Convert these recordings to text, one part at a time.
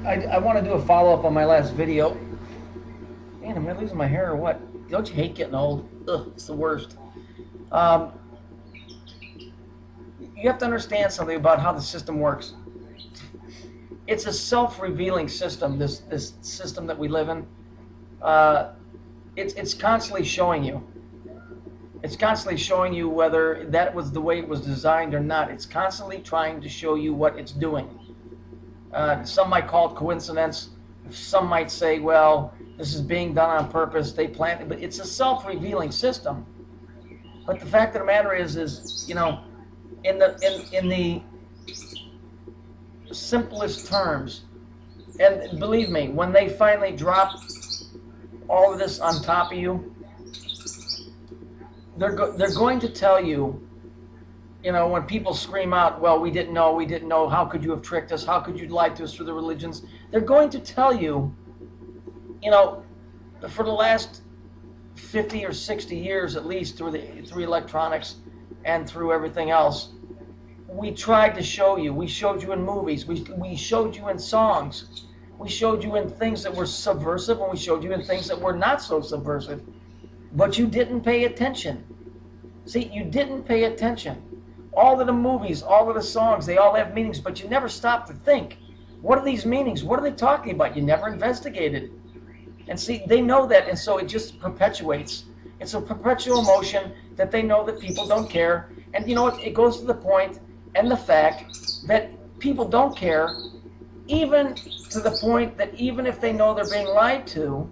I want to do a follow-up on my last video. Man, am I losing my hair or what? Don't you hate getting old? Ugh, it's the worst. Um, you have to understand something about how the system works. It's a self-revealing system, this system that we live in. It's constantly showing you. It's constantly showing you whether that was the way it was designed or not. It's constantly trying to show you what it's doing. Some might call it coincidence. Some might say, well, this is being done on purpose. They planned it, but it's a self-revealing system. But the fact of the matter is, you know, in the simplest terms, and believe me, when they finally drop all of this on top of you, they're going to tell you, you know, when people scream out, well, we didn't know, how could you have tricked us, how could you lie to us through the religions, they're going to tell you, you know, for the last 50 or 60 years at least, through electronics and through everything else, we tried to show you. We showed you in movies. We showed you in songs. We showed you in things that were subversive, and we showed you in things that were not so subversive. But you didn't pay attention. See, you didn't pay attention. All of the movies, all of the songs, they all have meanings, but you never stopped to think. What are these meanings? What are they talking about? You never investigated. And see, they know that, and so it just perpetuates. It's a perpetual motion that they know that people don't care. And you know what? It goes to the point and the fact that people don't care, even to the point that even if they know they're being lied to,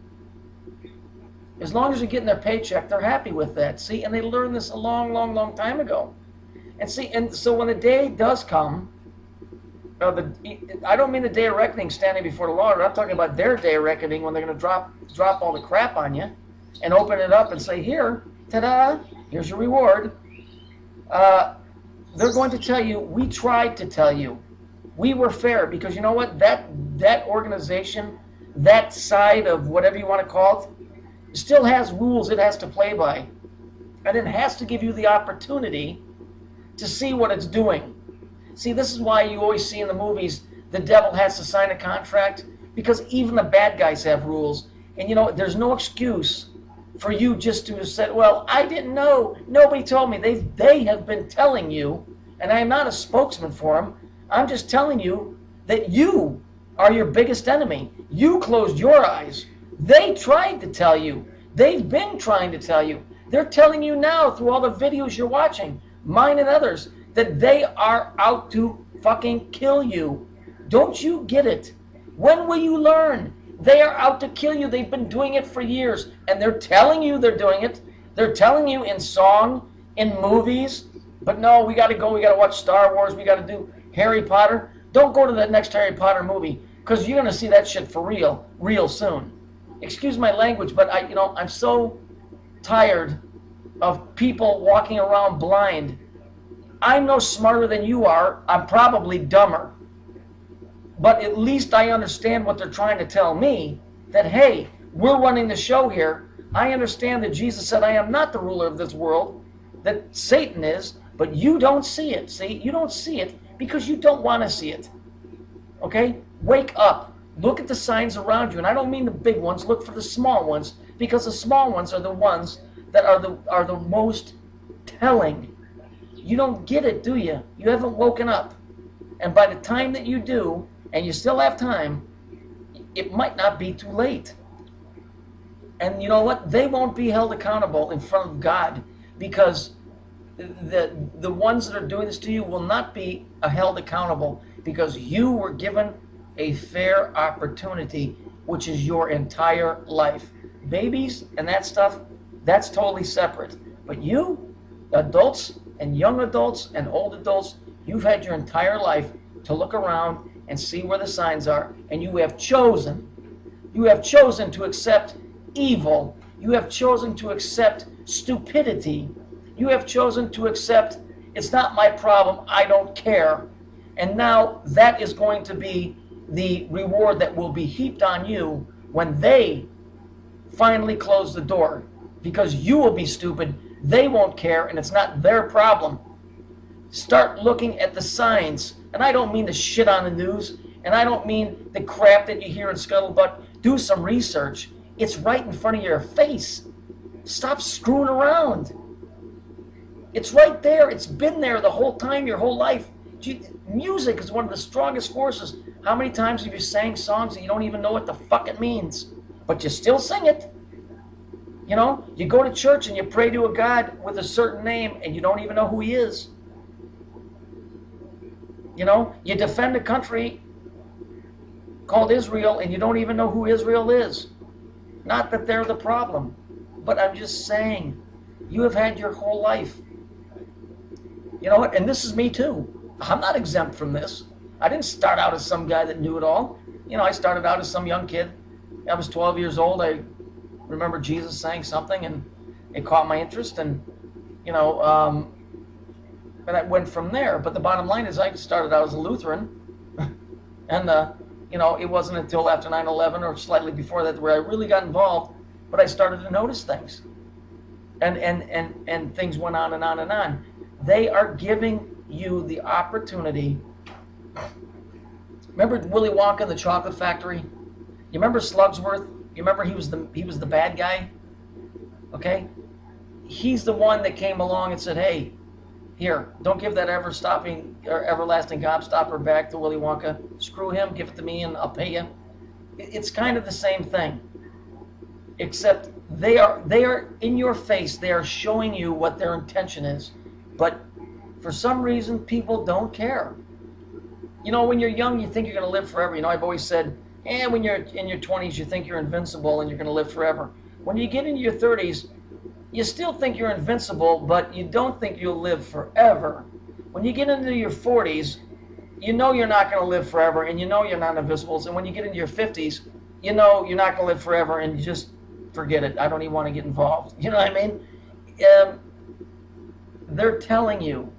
as long as they're getting their paycheck, they're happy with that. See, and they learned this a long, long, long time ago. And see, and so when the day does come, I don't mean the day of reckoning standing before the Lord. I'm talking about their day of reckoning when they're going to drop all the crap on you and open it up and say, here, ta-da, here's your reward. They're going to tell you, we tried to tell you. We were fair, because you know what? That organization, that side of whatever you want to call it, still has rules it has to play by. And it has to give you the opportunity to see what it's doing. See, this is why you always see in the movies the devil has to sign a contract, because even the bad guys have rules. And you know, there's no excuse for you just to say, well, I didn't know. Nobody told me. They have been telling you, and I am not a spokesman for them. I'm just telling you that you are your biggest enemy. You closed your eyes. They tried to tell you. They've been trying to tell you. They're telling you now through all the videos you're watching, mine and others, that they are out to fucking kill you. Don't you get it? When will you learn? They are out to kill you. They've been doing it for years, and they're telling you they're doing it. They're telling you in song, in movies, but no, we got to go. We got to watch Star Wars. We got to do Harry Potter. Don't go to the next Harry Potter movie, because you're going to see that shit for real soon. Excuse my language, but I'm so tired of people walking around blind. I'm no smarter than you are. I'm probably dumber. But at least I understand what they're trying to tell me, that, hey, we're running the show here. I understand that Jesus said, I am not the ruler of this world, that Satan is, but you don't see it. See, you don't see it because you don't want to see it. Okay? Wake up. Look at the signs around you. And I don't mean the big ones. Look for the small ones, because the small ones are the ones that are the most telling. You don't get it, do you? You haven't woken up. And by the time that you do, and you still have time, it might not be too late. And you know what? They won't be held accountable in front of God, because the ones that are doing this to you will not be held accountable, because you were given a fair opportunity, which is your entire life. Babies and that stuff, that's totally separate. But you, adults and young adults and old adults, you've had your entire life to look around and see where the signs are, and you have chosen to accept evil. You have chosen to accept stupidity. You have chosen to accept, it's not my problem, I don't care. And now that is going to be the reward that will be heaped on you when they finally close the door, because you will be stupid. They won't care, and it's not their problem. Start looking at the signs. And I don't mean to shit on the news. And I don't mean the crap that you hear in Scuttlebutt. Do some research. It's right in front of your face. Stop screwing around. It's right there. It's been there the whole time, your whole life. Music is one of the strongest forces. How many times have you sang songs that you don't even know what the fuck it means, but you still sing it? You know, you go to church and you pray to a God with a certain name and you don't even know who he is. You know, you defend a country called Israel and you don't even know who Israel is. Not that they're the problem, but I'm just saying, you have had your whole life. You know what? And this is me too. I'm not exempt from this. I didn't start out as some guy that knew it all. You know, I started out as some young kid. I was 12 years old. I remember Jesus saying something and it caught my interest, and you know, and I went from there. But the bottom line is I started out as a Lutheran, and you know, it wasn't until after 9/11 or slightly before that where I really got involved, but I started to notice things. And things went on and on and on. They are giving you the opportunity. Remember Willy Wonka and the Chocolate Factory? You remember Slugsworth? You remember he was the bad guy? Okay? He's the one that came along and said, hey, here, don't give that ever-stopping or everlasting gobstopper back to Willy Wonka. Screw him, give it to me and I'll pay you. It's kind of the same thing. Except they are in your face. They are showing you what their intention is. But for some reason, people don't care. You know, when you're young, you think you're going to live forever. You know, I've always said, when you're in your 20s, you think you're invincible and you're going to live forever. When you get into your 30s, you still think you're invincible, but you don't think you'll live forever. When you get into your 40s, you know you're not going to live forever, and you know you're not invincible. And when you get into your 50s, you know you're not going to live forever, and you just forget it. I don't even want to get involved. You know what I mean? They're telling you.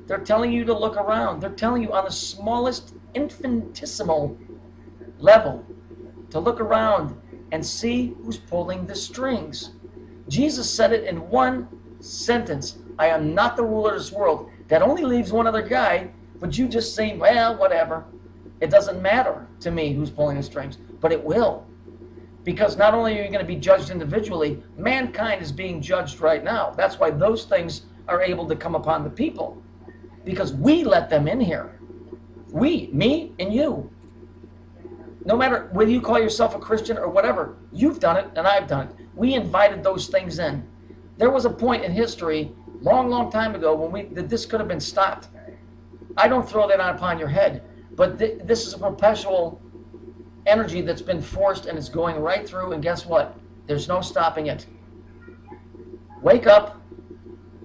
They're telling you to look around. They're telling you on the smallest infinitesimal level to look around and see who's pulling the strings. Jesus said it in one sentence. I am not the ruler of this world. That only leaves one other guy, but you just say, well, whatever. It doesn't matter to me who's pulling the strings, but it will. Because not only are you going to be judged individually, mankind is being judged right now. That's why those things are able to come upon the people. Because we let them in here. We, me and you. No matter whether you call yourself a Christian or whatever, you've done it and I've done it. We invited those things in. There was a point in history, long time ago, when this could have been stopped. I don't throw that upon your head, but this is a perpetual energy that's been forced and it's going right through, and guess what? There's no stopping it. Wake up,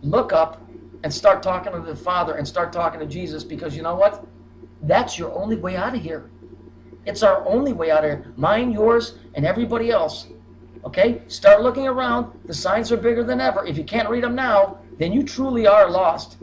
look up, and start talking to the Father and start talking to Jesus, because you know what? That's your only way out of here. It's our only way out of here. Mine, yours, and everybody else. Okay? Start looking around. The signs are bigger than ever. If you can't read them now, then you truly are lost.